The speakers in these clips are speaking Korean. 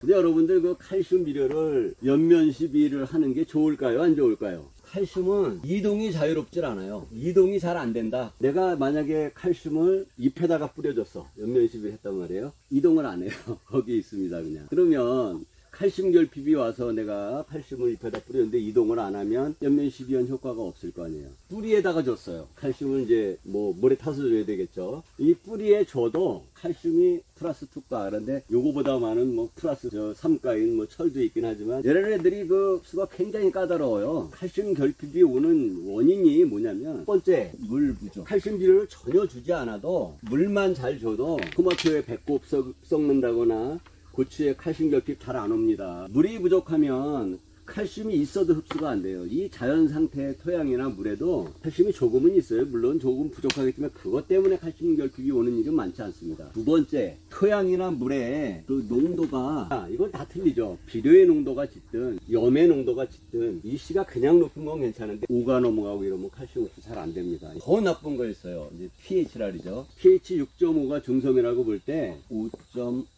근데 여러분들 그 칼슘 비료를 연면 시비를 하는 게 좋을까요? 안 좋을까요? 칼슘은 이동이 자유롭질 않아요. 이동이 잘 안 된다. 내가 만약에 칼슘을 잎에다가 뿌려줬어. 연면 시비를 했단 말이에요. 이동을 안 해요. 거기 있습니다, 그냥. 그러면 칼슘 결핍이 와서 내가 칼슘을 잎에다 뿌렸는데 이동을 안 하면 연면 시비한 효과가 없을 거 아니에요. 뿌리에다가 줬어요. 칼슘을 이제 뭐 물에 타서 줘야 되겠죠. 이 뿌리에 줘도 칼슘이 플러스 2가 그런데 요거보다 많은 뭐 플러스 3가인 뭐 철도 있긴 하지만 얘네들이 그 수가 굉장히 까다로워요. 칼슘 결핍이 오는 원인이 뭐냐면 첫 번째 물 부족. 칼슘 비료를 전혀 주지 않아도 물만 잘 줘도 토마토에 배꼽 썩는다거나 고추에 칼슘 결핍 잘 안 옵니다. 물이 부족하면 칼슘이 있어도 흡수가 안 돼요. 이 자연 상태의 토양이나 물에도 칼슘이 조금은 있어요. 물론 조금 부족하기 때문에 그것 때문에 칼슘 결핍이 오는 일은 많지 않습니다. 두 번째, 토양이나 물의 그 농도가 이건 다 틀리죠. 비료의 농도가 짙든 염의 농도가 짙든 이 씨가 그냥 높은 건 괜찮은데 5가 넘어가고 이러면 칼슘 흡수 잘 안 됩니다. 더 나쁜 거 있어요. 이제 pH라리죠. pH 6.5가 중성이라고 볼 때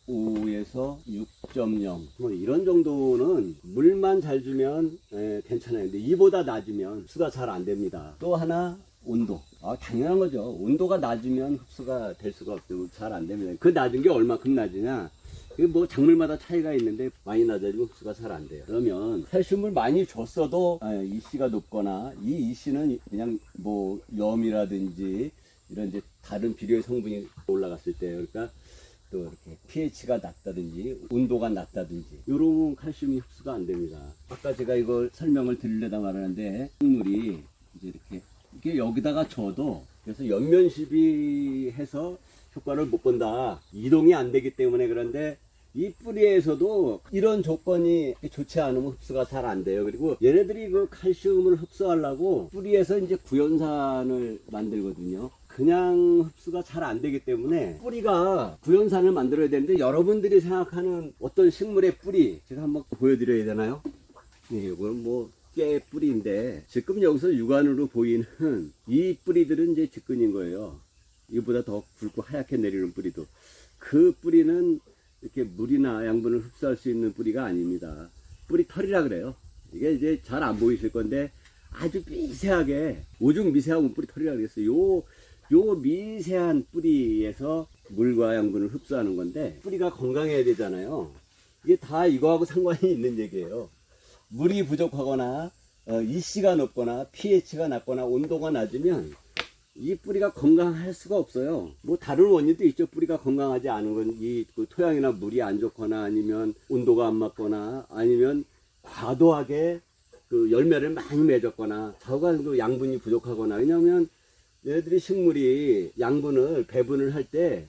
5.5에서 6.0 뭐 이런 정도는 물만 잘 주면 괜찮아요. 근데 이보다 낮으면 흡수가 잘 안 됩니다. 또 하나 온도. 당연한 거죠. 온도가 낮으면 흡수가 될 수가 없고 잘 안 됩니다. 그 낮은 게 얼마큼 낮으냐? 뭐 작물마다 차이가 있는데 많이 낮아지면 흡수가 잘 안 돼요. 그러면 칼슘을 많이 줬어도 이씨가 높거나 이씨는 그냥 뭐 염이라든지 이런 이제 다른 비료의 성분이 올라갔을 때 그러니까 또 이렇게 pH가 낮다든지 온도가 낮다든지 이런 칼슘이 흡수가 안 됩니다. 아까 제가 이걸 설명을 드리려다 말하는데 식물이 이제 이게 여기다가 줘도 그래서 연면 시비해서 효과를 못 본다. 이동이 안 되기 때문에 그런데 이 뿌리에서도 이런 조건이 좋지 않으면 흡수가 잘 안 돼요. 그리고 얘네들이 그 칼슘을 흡수하려고 뿌리에서 이제 구연산을 만들거든요. 그냥 흡수가 잘 안 되기 때문에 뿌리가 구연산을 만들어야 되는데 여러분들이 생각하는 어떤 식물의 뿌리 제가 한번 보여드려야 되나요? 네, 이건 뭐 깨 뿌리인데 지금 여기서 육안으로 보이는 이 뿌리들은 이제 직근인 거예요. 이보다 더 굵고 하얗게 내리는 뿌리도 그 뿌리는 이렇게 물이나 양분을 흡수할 수 있는 뿌리가 아닙니다. 뿌리 털이라 그래요. 이게 이제 잘 안 보이실 건데 아주 미세하게 오죽 미세하고 뿌리 털이라 그랬어요. 요 미세한 뿌리에서 물과 양분을 흡수하는 건데 뿌리가 건강해야 되잖아요. 이게 다 이거하고 상관이 있는 얘기예요. 물이 부족하거나 이씨가 높거나 pH가 낮거나 온도가 낮으면 이 뿌리가 건강할 수가 없어요. 뭐 다른 원인도 있죠. 뿌리가 건강하지 않은 건 이 그 토양이나 물이 안 좋거나 아니면 온도가 안 맞거나 아니면 과도하게 그 열매를 많이 맺었거나 저간 그 양분이 부족하거나 왜냐하면 얘네들이 식물이 양분을 배분을 할 때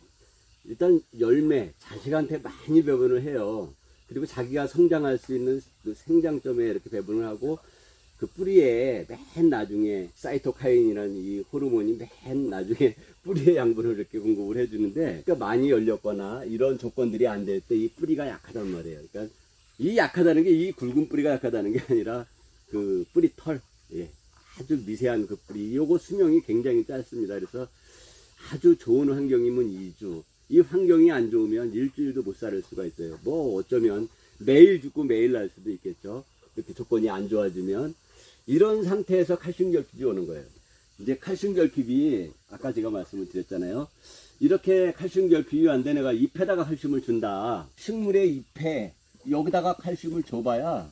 일단 열매 자식한테 많이 배분을 해요. 그리고 자기가 성장할 수 있는 그 생장점에 이렇게 배분을 하고 그 뿌리에 맨 나중에 사이토카인이라는 이 호르몬이 맨 나중에 뿌리의 양분을 이렇게 공급을 해주는데 그러니까 많이 열렸거나 이런 조건들이 안 될 때 이 뿌리가 약하단 말이에요. 그러니까 이 약하다는 게 이 굵은 뿌리가 약하다는 게 아니라 그 뿌리 털 아주 미세한 그 뿌리 요거 수명이 굉장히 짧습니다. 그래서 아주 좋은 환경이면 2주 이 환경이 안 좋으면 일주일도 못 살 수가 있어요. 뭐 어쩌면 매일 죽고 매일 날 수도 있겠죠. 이렇게 조건이 안 좋아지면 이런 상태에서 칼슘 결핍이 오는 거예요. 이제 칼슘 결핍이 아까 제가 말씀을 드렸잖아요. 이렇게 칼슘 결핍이 안 돼 내가 잎에다가 칼슘을 준다. 식물의 잎에 여기다가 칼슘을 줘봐야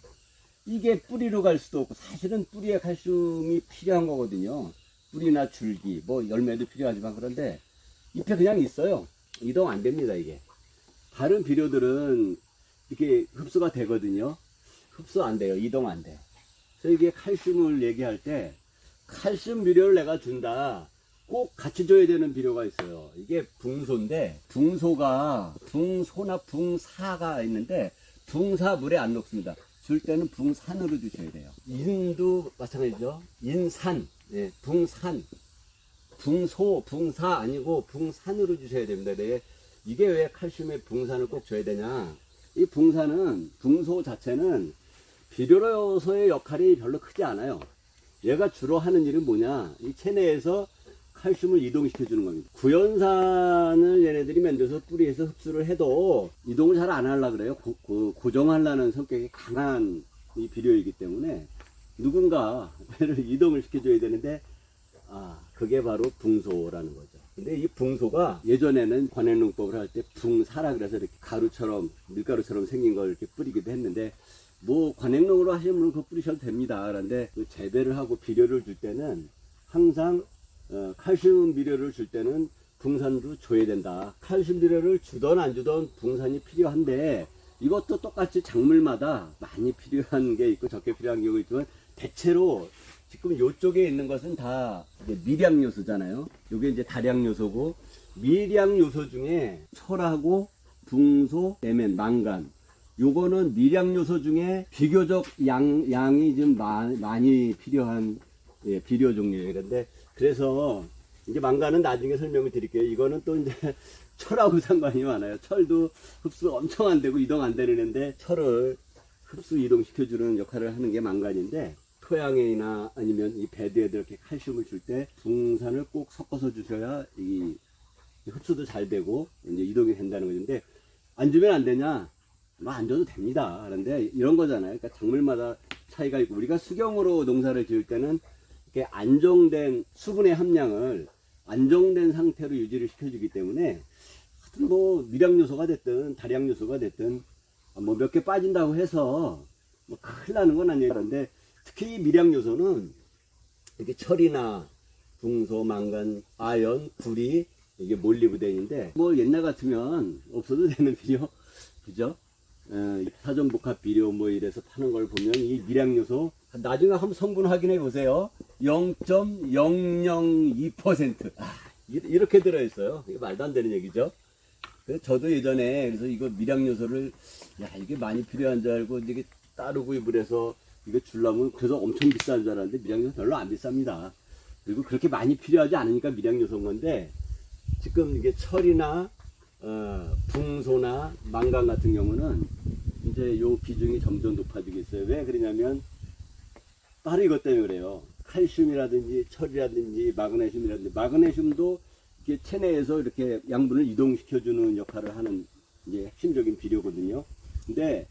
이게 뿌리로 갈 수도 없고 사실은 뿌리에 칼슘이 필요한 거거든요. 뿌리나 줄기 뭐 열매도 필요하지만 그런데 잎에 그냥 있어요. 이동 안 됩니다. 이게 다른 비료들은 이렇게 흡수가 되거든요. 흡수 안 돼요. 이동 안 돼. 그래서 이게 칼슘을 얘기할 때 칼슘 비료를 내가 준다. 꼭 같이 줘야 되는 비료가 있어요. 이게 붕소인데 붕소나 붕사가 있는데 붕사 물에 안 녹습니다. 줄 때는 붕산으로 주셔야 돼요. 인도 마찬가지죠. 인산, 붕산, 붕소, 붕사 아니고 붕산으로 주셔야 됩니다. 이게 왜 칼슘에 붕산을 꼭 줘야 되냐? 이 붕소 자체는 비료로서의 역할이 별로 크지 않아요. 얘가 주로 하는 일은 뭐냐? 이 체내에서 칼슘을 이동시켜 주는 겁니다. 구연산을 얘네들이 만들어서 뿌리에서 흡수를 해도 이동을 잘 안 하려고 그래요. 고정하려는 성격이 강한 이 비료이기 때문에 누군가 얘를 이동을 시켜줘야 되는데, 그게 바로 붕소라는 거죠. 근데 이 붕소가 예전에는 관행농법을 할 때 붕사라 그래서 이렇게 가루처럼, 밀가루처럼 생긴 걸 이렇게 뿌리기도 했는데, 뭐 관행농으로 하시는 분은 그거 뿌리셔도 됩니다. 그런데 그 재배를 하고 비료를 줄 때는 항상 칼슘 비료를 줄 때는 붕산도 줘야 된다. 칼슘 비료를 주던 안 주던 붕산이 필요한데, 이것도 똑같이 작물마다 많이 필요한 게 있고 적게 필요한 경우가 있지만, 대체로 지금 요쪽에 있는 것은 다 미량 요소잖아요. 요게 이제 다량 요소고, 미량 요소 중에 철하고 붕소, 에멘, 망간, 요거는 미량 요소 중에 비교적 양이 좀 많이 필요한 비료 종류예요. 그런데 그래서 이제 망간은 나중에 설명을 드릴게요. 이거는 또 이제 철하고 상관이 많아요. 철도 흡수 엄청 안 되고 이동 안 되는데, 철을 흡수 이동시켜주는 역할을 하는 게 망간인데, 토양에나 아니면 이 배드에도 이렇게 칼슘을 줄 때 붕산을 꼭 섞어서 주셔야 이 흡수도 잘 되고 이제 이동이 된다는 건데, 안 주면 안 되냐? 뭐 안 줘도 됩니다. 그런데 이런 거잖아요. 그러니까 작물마다 차이가 있고, 우리가 수경으로 농사를 지을 때는 이렇게 안정된 수분의 함량을 안정된 상태로 유지를 시켜주기 때문에, 하여튼 뭐 미량 요소가 됐든 다량 요소가 됐든 뭐 몇 개 빠진다고 해서 뭐 큰일 나는 건 아니에요. 그런데 특히 미량 요소는 이렇게 철이나 붕소, 망간, 아연, 구리, 이게 몰리브덴인데, 뭐 옛날 같으면 없어도 되는 비료, 그죠? 사전복합 비료 뭐 이래서 파는 걸 보면 이 미량 요소 나중에 한번 성분 확인해 보세요. 0.002%. 이렇게 들어있어요. 이게 말도 안 되는 얘기죠. 그래서 저도 예전에 그래서 이거 미량 요소를 이게 많이 필요한 줄 알고 이게 따로 구입을 해서 이거 주려면 그래서 엄청 비싼 줄 알았는데, 미량 요소 별로 안 비쌉니다. 그리고 그렇게 많이 필요하지 않으니까 미량 요소인 건데, 지금 이게 철이나 붕소나 망간 같은 경우는 이제 요 비중이 점점 높아지고 있어요. 왜 그러냐면 바로 이것 때문에 그래요. 칼슘이라든지 철이라든지 마그네슘이라든지, 마그네슘도 이렇게 체내에서 이렇게 양분을 이동시켜주는 역할을 하는 이제 핵심적인 비료거든요. 근데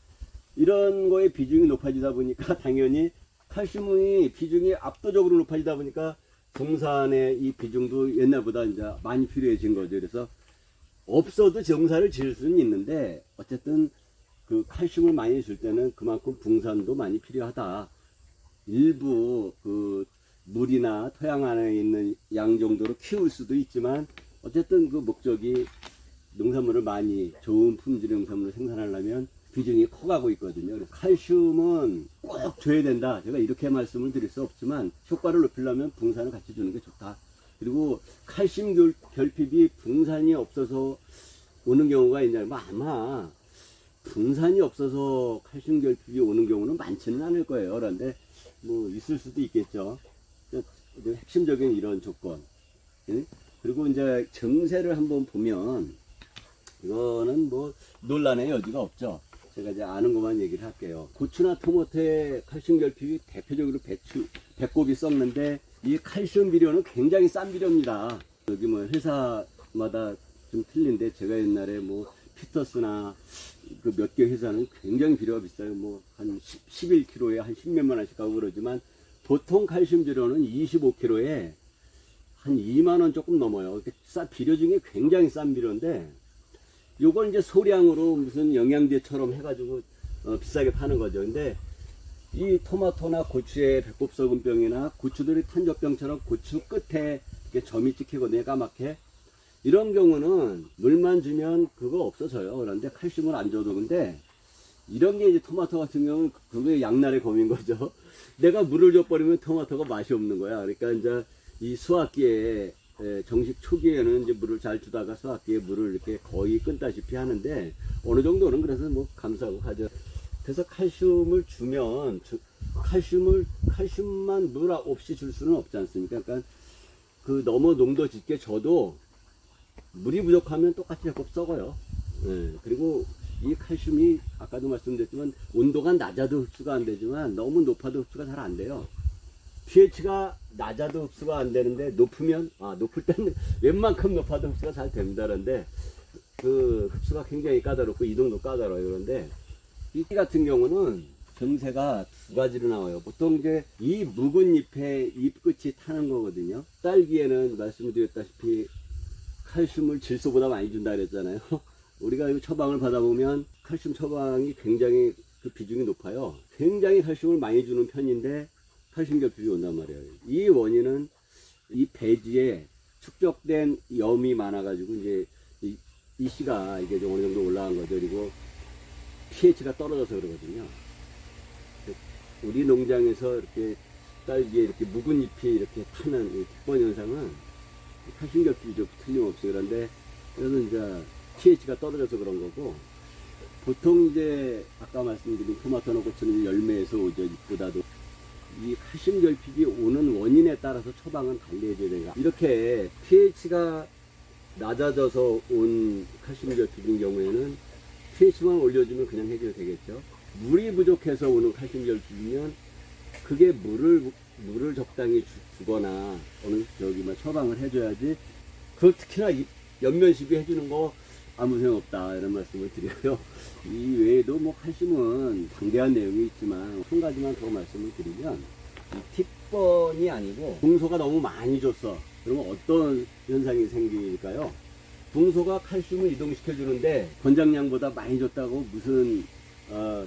이런 거의 비중이 높아지다 보니까 당연히 칼슘의 비중이 압도적으로 높아지다 보니까 붕산의 이 비중도 옛날보다 이제 많이 필요해진 거죠. 그래서 없어도 정사를 지을 수는 있는데, 어쨌든 그 칼슘을 많이 줄 때는 그만큼 붕산도 많이 필요하다. 일부 그 물이나 토양 안에 있는 양 정도로 키울 수도 있지만, 어쨌든 그 목적이 농산물을 많이 좋은 품질의 농산물을 생산하려면 비중이 커가고 있거든요. 그래서 칼슘은 꼭 줘야 된다. 제가 이렇게 말씀을 드릴 수 없지만, 효과를 높이려면 붕산을 같이 주는 게 좋다. 그리고 칼슘 결핍이 붕산이 없어서 오는 경우가 있냐면, 아마 붕산이 없어서 칼슘 결핍이 오는 경우는 많지는 않을 거예요. 그런데 뭐 있을 수도 있겠죠. 핵심적인 이런 조건. 그리고 이제 정세를 한번 보면 이거는 뭐 논란의 여지가 없죠. 제가 이제 아는 것만 얘기를 할게요. 고추나 토마토의 칼슘 결핍이 대표적으로 배꼽이 썩는데, 이 칼슘 비료는 굉장히 싼 비료입니다. 여기 뭐 회사마다 좀 틀린데, 제가 옛날에 뭐 피터스나 그 몇 개 회사는 굉장히 비료가 비싸요. 뭐 한 11kg에 한 10몇만 원씩 하고 그러지만, 보통 칼슘 비료는 25kg에 한 2만 원 조금 넘어요. 비료 중에 굉장히 싼 비료인데, 요걸 이제 소량으로 무슨 영양제처럼 해가지고 비싸게 파는 거죠. 근데 이 토마토나 고추의 배꼽썩은병이나 고추들이 탄저병처럼 고추 끝에 이렇게 점이 찍히거든요. 까맣게. 이런 경우는 물만 주면 그거 없어져요. 그런데 칼슘을 안 줘도. 근데 이런 게 이제 토마토 같은 경우는 그게 양날의 검인 거죠. 내가 물을 줘버리면 토마토가 맛이 없는 거야. 그러니까 이제 이 수확기에 정식 초기에는 이제 물을 잘 주다가 수확기에 물을 이렇게 거의 끊다시피 하는데, 어느 정도는 그래서 뭐 감사하고 하죠. 그래서 칼슘을 주면 칼슘만 물 없이 줄 수는 없지 않습니까? 그러니까 그 너무 농도 짙게 줘도 물이 부족하면 똑같이 배꼽 썩어요. 그리고 이 칼슘이 아까도 말씀드렸지만 온도가 낮아도 흡수가 안 되지만 너무 높아도 흡수가 잘 안 돼요. pH가 낮아도 흡수가 안 되는데 높으면 높을 때는 웬만큼 높아도 흡수가 잘 된다는데 그 흡수가 굉장히 까다롭고 이동도 까다로워요. 그런데 이 같은 경우는 정세가 두 가지로 나와요. 보통 이제 이 묵은 잎에 잎 끝이 타는 거거든요. 딸기에는 말씀드렸다시피 칼슘을 질소보다 많이 준다 그랬잖아요. 우리가 이 처방을 받아보면 칼슘 처방이 굉장히 그 비중이 높아요. 굉장히 칼슘을 많이 주는 편인데 칼슘 결핍이 온단 말이에요. 이 원인은 이 배지에 축적된 염이 많아가지고 이제 이 씨가 이게 좀 어느 정도 올라간 거죠. 그리고 pH가 떨어져서 그러거든요. 우리 농장에서 이렇게 딸기에 이렇게 묵은 잎이 이렇게 타는 이 특본 현상은 칼슘 결핍이 틀림없어요. 그런데 이거는 이제 pH가 떨어져서 그런 거고, 보통 이제 아까 말씀드린 토마토나 고추는 열매에서 오죠. 잎보다도 이 칼슘 결핍이 오는 원인에 따라서 처방은 달리해줘야 돼요. 이렇게 pH가 낮아져서 온 칼슘 결핍인 경우에는 pH만 올려주면 그냥 해결 되겠죠. 물이 부족해서 오는 칼슘 결핍이면 그게 물을 적당히 주거나 어느 저기만 처방을 해줘야지. 그 특히나 연면 시비 해주는 거 아무 소용없다 이런 말씀을 드려요. 이 외에도 뭐 칼슘은 방대한 내용이 있지만 한 가지만 더 말씀을 드리면, 이 틱번이 아니고 붕소가 너무 많이 줬어. 그러면 어떤 현상이 생길까요? 붕소가 칼슘을 이동시켜 주는데 권장량보다 많이 줬다고 무슨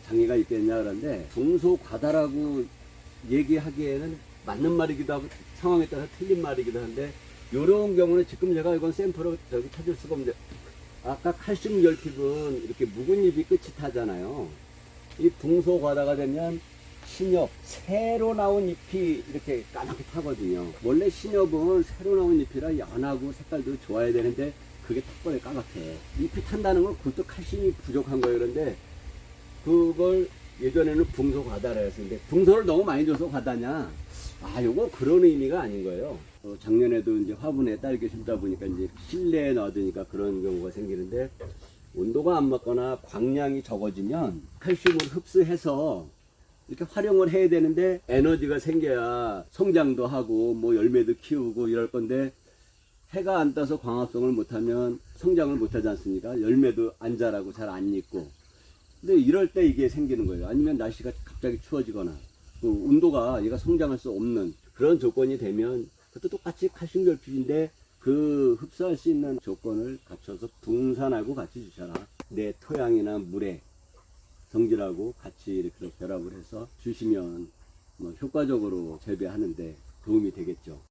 장애가 있겠냐 그런데, 붕소 과다라고 얘기하기에는 맞는 말이기도 하고 상황에 따라 틀린 말이기도 한데, 이런 경우는 지금 제가 이건 샘플을 저기 찾을 수가 없는데, 아까 칼슘 결핍은 이렇게 묵은 잎이 끝이 타잖아요. 이 붕소 과다가 되면 신엽, 새로 나온 잎이 이렇게 까맣게 타거든요. 원래 신엽은 새로 나온 잎이라 연하고 색깔도 좋아야 되는데 그게 탁번에 까맣게 잎이 탄다는 건 그것도 칼슘이 부족한 거예요. 그런데 그걸 예전에는 붕소 과다라 했었는데, 붕소를 너무 많이 줘서 과다냐? 요거 그런 의미가 아닌 거예요. 작년에도 이제 화분에 딸기 심다 보니까 이제 실내에 놔두니까 그런 경우가 생기는데, 온도가 안 맞거나 광량이 적어지면 칼슘을 흡수해서 이렇게 활용을 해야 되는데 에너지가 생겨야 성장도 하고 뭐 열매도 키우고 이럴 건데, 해가 안 떠서 광합성을 못하면 성장을 못하지 않습니까? 열매도 안 자라고 잘 안 익고. 근데 이럴 때 이게 생기는 거예요. 아니면 날씨가 갑자기 추워지거나 온도가 얘가 성장할 수 없는 그런 조건이 되면, 그것도 똑같이 칼슘 결핍인데 그 흡수할 수 있는 조건을 갖춰서 붕산하고 같이 주셔라. 내 토양이나 물에 성질하고 같이 이렇게 결합을 해서 주시면 뭐 효과적으로 재배하는데 도움이 되겠죠.